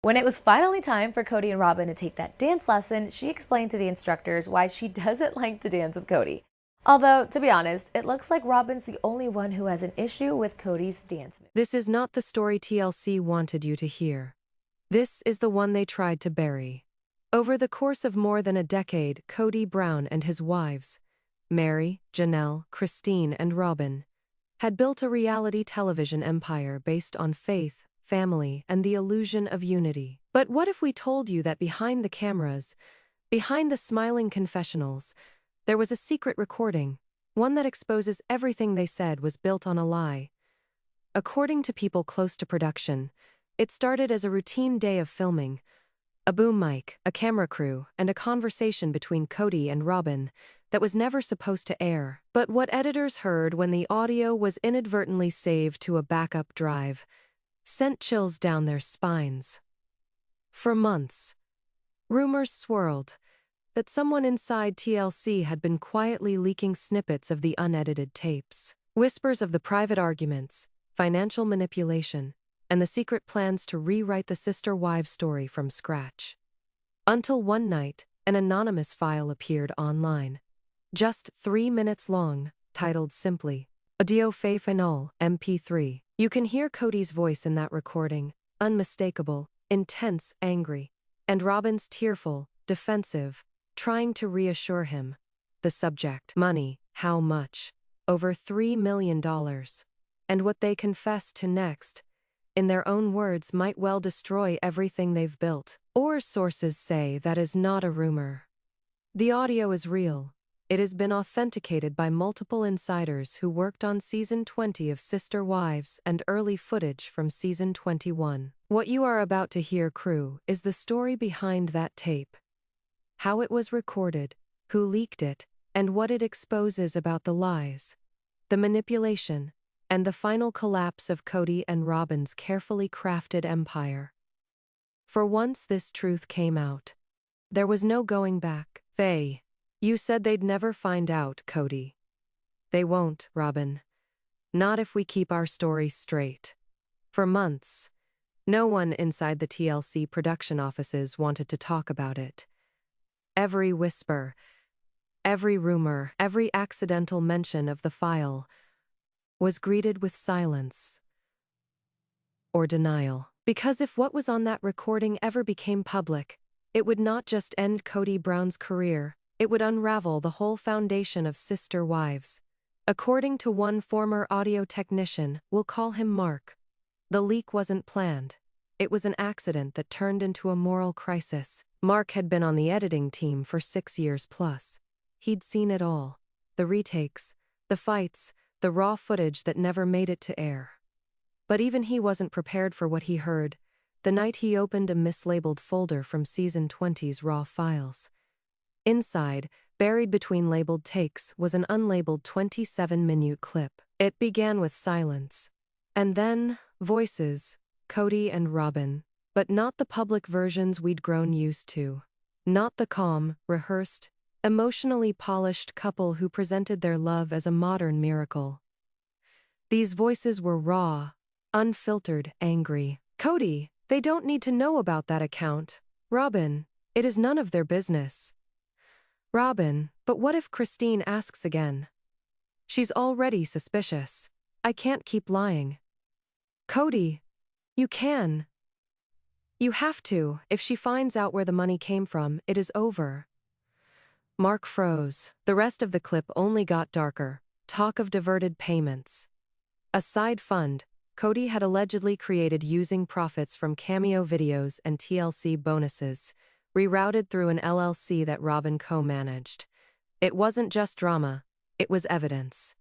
When it was finally time for Kody and Robyn to take that dance lesson, she explained to the instructors why she doesn't like to dance with Kody. Although, to be honest, it looks like Robyn's the only one who has an issue with Kody's dance moves. This is not the story TLC wanted you to hear. This is the one they tried to bury. Over the course of more than a decade, Kody Brown and his wives, Mary, Janelle, Christine, and Robyn, had built a reality television empire based on faith, family, and the illusion of unity. But what if we told you that behind the cameras, behind the smiling confessionals, there was a secret recording, one that exposes everything they said was built on a lie? According to people close to production, it started as a routine day of filming, a boom mic, a camera crew, and a conversation between Kody and Robyn that was never supposed to air. But what editors heard when the audio was inadvertently saved to a backup drive sent chills down their spines. For months, rumors swirled that someone inside TLC had been quietly leaking snippets of the unedited tapes. Whispers of the private arguments, financial manipulation, and the secret plans to rewrite the sister wives story from scratch. Until one night, an anonymous file appeared online. Just 3 minutes long, titled simply, Audio Fait Final, MP3. You can hear Kody's voice in that recording, unmistakable, intense, angry, and Robyn's tearful, defensive, trying to reassure him. The subject, money, how much? Over $3 million. And what they confess to next, in their own words, might well destroy everything they've built. Or sources say that is not a rumor. The audio is real. It has been authenticated by multiple insiders who worked on Season 20 of Sister Wives and early footage from Season 21. What you are about to hear, crew, is the story behind that tape. How it was recorded, who leaked it, and what it exposes about the lies, the manipulation, and the final collapse of Kody and Robyn's carefully crafted empire. For once this truth came out, there was no going back. Faye, you said they'd never find out, Kody. They won't, Robyn. Not if we keep our story straight. For months, no one inside the TLC production offices wanted to talk about it. Every whisper, every rumor, every accidental mention of the file was greeted with silence or denial. Because if what was on that recording ever became public, it would not just end Kody Brown's career, it would unravel the whole foundation of Sister Wives. According to one former audio technician, we'll call him Mark, the leak wasn't planned. It was an accident that turned into a moral crisis. Mark had been on the editing team for 6 years plus. He'd seen it all. The retakes, the fights, the raw footage that never made it to air. But even he wasn't prepared for what he heard the night he opened a mislabeled folder from Season 20's raw files. Inside, buried between labeled takes, was an unlabeled 27-minute clip. It began with silence. And then, voices, Kody and Robyn, but not the public versions we'd grown used to. Not the calm, rehearsed, emotionally polished couple who presented their love as a modern miracle. These voices were raw, unfiltered, angry. Kody, they don't need to know about that account. Robyn, it is none of their business. Robyn, but what if Christine asks again? She's already suspicious. I can't keep lying. Kody, you can. You have to. If she finds out where the money came from, it is over. Mark froze. The rest of the clip only got darker. Talk of diverted payments. A side fund Kody had allegedly created using profits from cameo videos and TLC bonuses, rerouted through an LLC that Robyn co-managed. It wasn't just drama, it was evidence.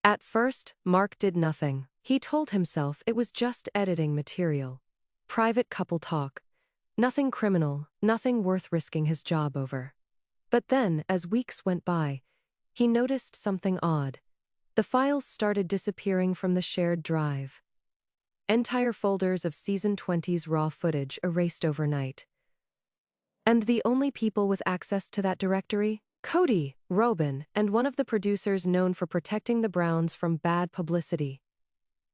At first, Mark did nothing. He told himself it was just editing material. Private couple talk. Nothing criminal, nothing worth risking his job over. But then, as weeks went by, he noticed something odd. The files started disappearing from the shared drive. Entire folders of Season 20's raw footage erased overnight. And the only people with access to that directory? Kody, Robyn, and one of the producers known for protecting the Browns from bad publicity.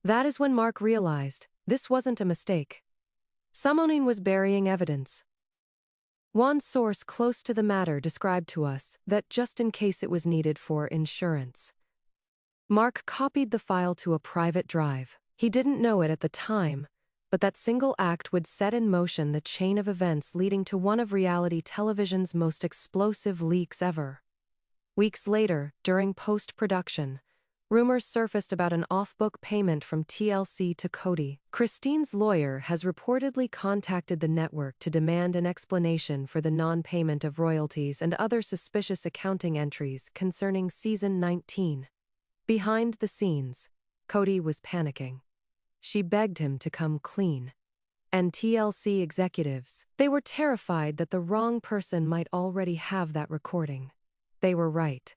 That is when Mark realized this wasn't a mistake. Someone was burying evidence. One source close to the matter described to us that just in case it was needed for insurance. Mark copied the file to a private drive. He didn't know it at the time, but that single act would set in motion the chain of events leading to one of reality television's most explosive leaks ever. Weeks later, during post-production, rumors surfaced about an off-book payment from TLC to Kody. Christine's lawyer has reportedly contacted the network to demand an explanation for the non-payment of royalties and other suspicious accounting entries concerning season 19. Behind the scenes, Kody was panicking. She begged him to come clean. And TLC executives, they were terrified that the wrong person might already have that recording. They were right.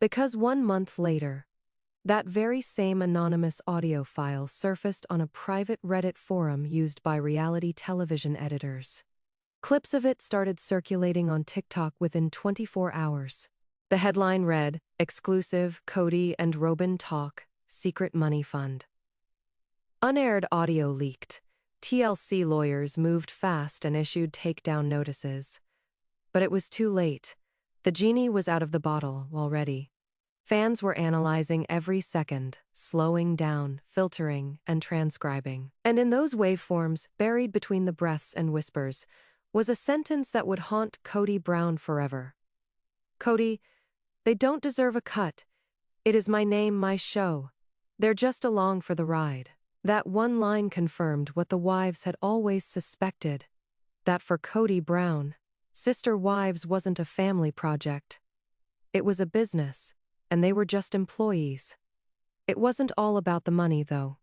Because 1 month later, that very same anonymous audio file surfaced on a private Reddit forum used by reality television editors. Clips of it started circulating on TikTok within 24 hours. The headline read, "Exclusive, Kody and Robyn Talk, Secret Money Fund." Unaired audio leaked. TLC lawyers moved fast and issued takedown notices. But it was too late. The genie was out of the bottle already. Fans were analyzing every second, slowing down, filtering, and transcribing. And in those waveforms, buried between the breaths and whispers, was a sentence that would haunt Kody Brown forever. "Kody, they don't deserve a cut. It is my name, my show. They're just along for the ride." That one line confirmed what the wives had always suspected, that for Kody Brown, Sister Wives wasn't a family project. It was a business, and they were just employees. It wasn't all about the money, though.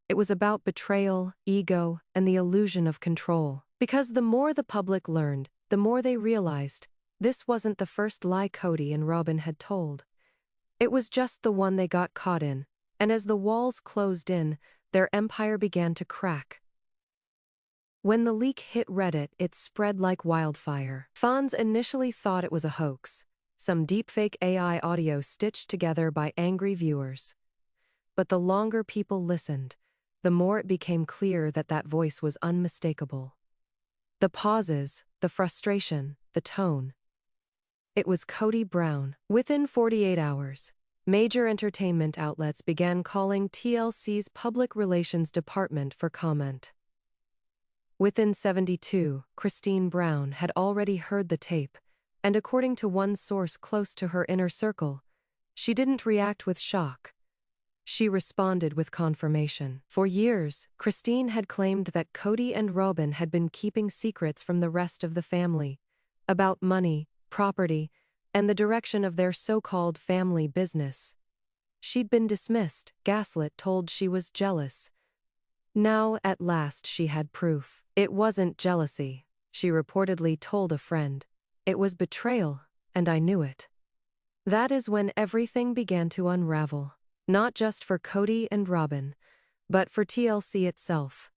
It was about betrayal, ego, and the illusion of control. Because the more the public learned, the more they realized this wasn't the first lie Kody and Robyn had told. It was just the one they got caught in, and as the walls closed in, their empire began to crack. When the leak hit Reddit, it spread like wildfire. Fans initially thought it was a hoax, some deepfake AI audio stitched together by angry viewers. But the longer people listened, the more it became clear that that voice was unmistakable. The pauses, the frustration, the tone. It was Kody Brown. Within 48 hours, major entertainment outlets began calling TLC's public relations department for comment. Within 72, Christine Brown had already heard the tape, and according to one source close to her inner circle, she didn't react with shock. She responded with confirmation. For years, Christine had claimed that Kody and Robyn had been keeping secrets from the rest of the family about money, property, and the direction of their so-called family business. She'd been dismissed, gaslit, told she was jealous. Now, at last, she had proof. It wasn't jealousy, she reportedly told a friend. It was betrayal, and I knew it. That is when everything began to unravel, not just for Kody and Robyn, but for TLC itself.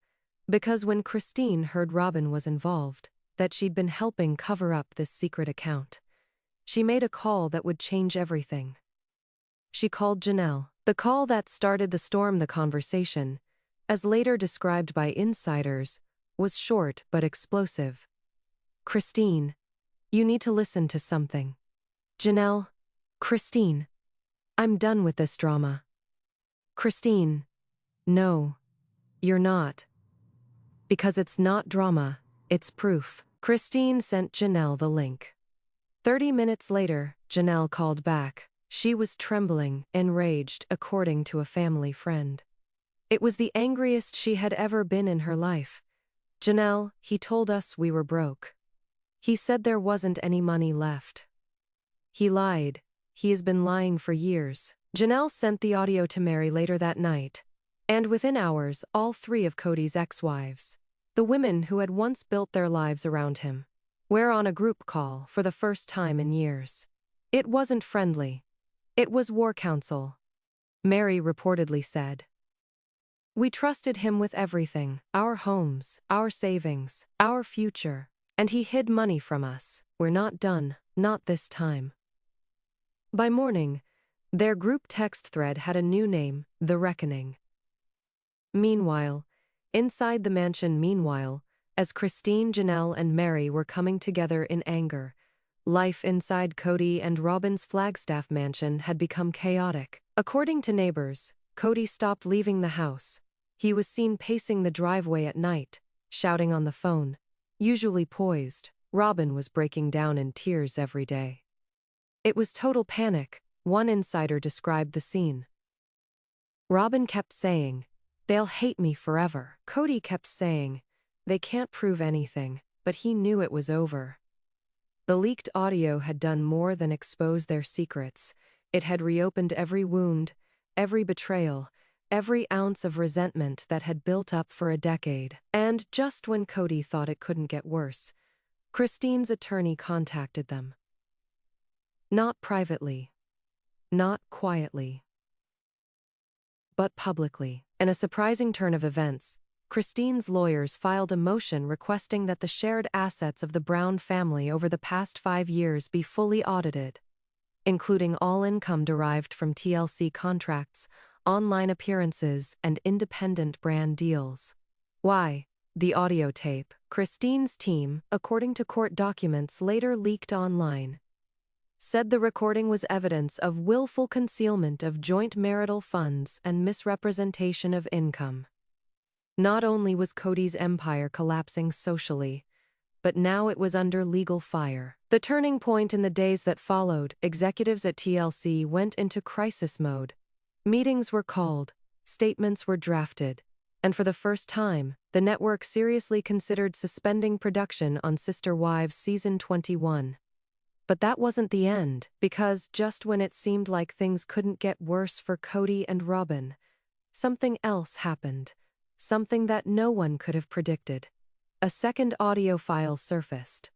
Because when Christine heard Robyn was involved, that she'd been helping cover up this secret account, she made a call that would change everything. She called Janelle. The call that started the storm. The conversation, as later described by insiders, was short but explosive. "Christine, you need to listen to something." Janelle, "Christine, I'm done with this drama." Christine, "No, you're not. Because it's not drama, it's proof." Christine sent Janelle the link. 30 minutes later, Janelle called back. She was trembling, enraged, according to a family friend. It was the angriest she had ever been in her life. "Janelle, he told us we were broke. He said there wasn't any money left. He lied. He has been lying for years." Janelle sent the audio to Mary later that night, and within hours, all three of Kody's ex-wives, the women who had once built their lives around him, were on a group call for the first time in years. It wasn't friendly. It was war council. Mary reportedly said, "We trusted him with everything, our homes, our savings, our future, and he hid money from us. We're not done, not this time." By morning, their group text thread had a new name, The Reckoning. Meanwhile, inside the mansion, As Christine, Janelle, and Mary were coming together in anger, life inside Kody and Robyn's Flagstaff mansion had become chaotic. According to neighbors, Kody stopped leaving the house. He was seen pacing the driveway at night, shouting on the phone. Usually poised, Robyn was breaking down in tears every day. It was total panic, one insider described the scene. Robyn kept saying, "They'll hate me forever." Kody kept saying, "They can't prove anything," but he knew it was over. The leaked audio had done more than expose their secrets. It had reopened every wound, every betrayal, every ounce of resentment that had built up for a decade. And just when Kody thought it couldn't get worse, Christine's attorney contacted them. Not privately, not quietly, but publicly. In a surprising turn of events, Christine's lawyers filed a motion requesting that the shared assets of the Brown family over the past 5 years be fully audited, including all income derived from TLC contracts, online appearances, and independent brand deals. Why? The audio tape, Christine's team, according to court documents later leaked online, said the recording was evidence of willful concealment of joint marital funds and misrepresentation of income. Not only was Kody's empire collapsing socially, but now it was under legal fire. The turning point in the days that followed, executives at TLC went into crisis mode. Meetings were called, statements were drafted, and for the first time, the network seriously considered suspending production on Sister Wives Season 21. But that wasn't the end, because just when it seemed like things couldn't get worse for Kody and Robyn, something else happened, something that no one could have predicted. A second audio file surfaced,